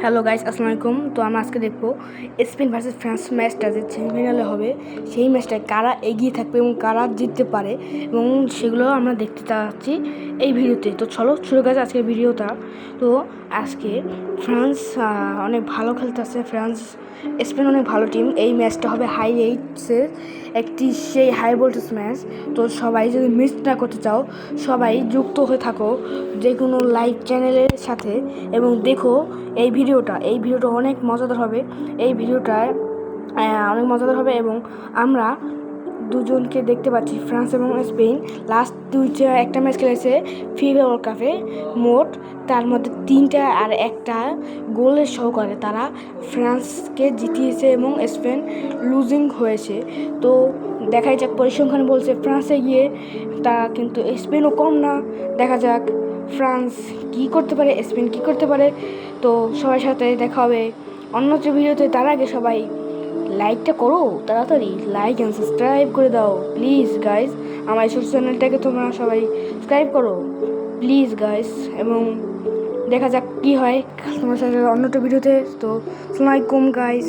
Hello guys, আসসালামু আলাইকুম। তো আমরা আজকে দেখবো স্পেন ভার্সেস ফ্রান্স ম্যাচটা যে সেমিফাইনালে হবে, সেই ম্যাচটায় কারা এগিয়ে থাকবে এবং কারা জিততে পারে, এবং সেগুলো আমরা দেখতে চাচ্ছি এই ভিডিওতে। তো চলো শুরু করা যাক আজকের ভিডিওটা। তো আজকে ফ্রান্স অনেক ভালো খেলতেছে। স্পেন অনেক ভালো টিম। এই ম্যাচটা হবে হাইলাইটসের একটি সেই হাই ভোল্টেজ ম্যাচ। তো সবাই যদি মিস না করতে চাও, সবাই যুক্ত হয়ে থাকো যে কোনো লাইভ চ্যানেলের সাথে এবং দেখো এই ভিডিওটা অনেক মজাদার হবে। এই ভিডিওটায় অনেক মজাদার হবে এবং আমরা দুজনকে দেখতে পাচ্ছি, ফ্রান্স এবং স্পেন লাস্ট একটা ম্যাচ খেলেছে ফিফা ওয়ার্ল্ড কাপে। মোট তার মধ্যে 3টা আর একটা গোলের সহকারে তারা ফ্রান্সকে জিতিয়েছে এবং স্পেন লুজিং হয়েছে। তো দেখাই যাক, পরিসংখ্যান বলছে ফ্রান্সে গিয়ে তারা, কিন্তু স্পেনও কম না। দেখা যাক ফ্রান্স কী করতে পারে, স্পেন কী করতে পারে। তো সবার সাথে দেখা হবে অন্য যে ভিডিওতে। তার আগে সবাই লাইকটা করো, তাড়াতাড়ি লাইক অ্যান্ড সাবস্ক্রাইব করে দাও প্লিজ গাইজ। আমার এই ছোটো চ্যানেলটাকে তোমরা সবাই সাবস্ক্রাইব করো প্লিজ গাইজ। এবং দেখা যাক কী হয় তোমার সাথে অন্যটা ভিডিওতে। তো আসসালামু আলাইকুম গাইজ।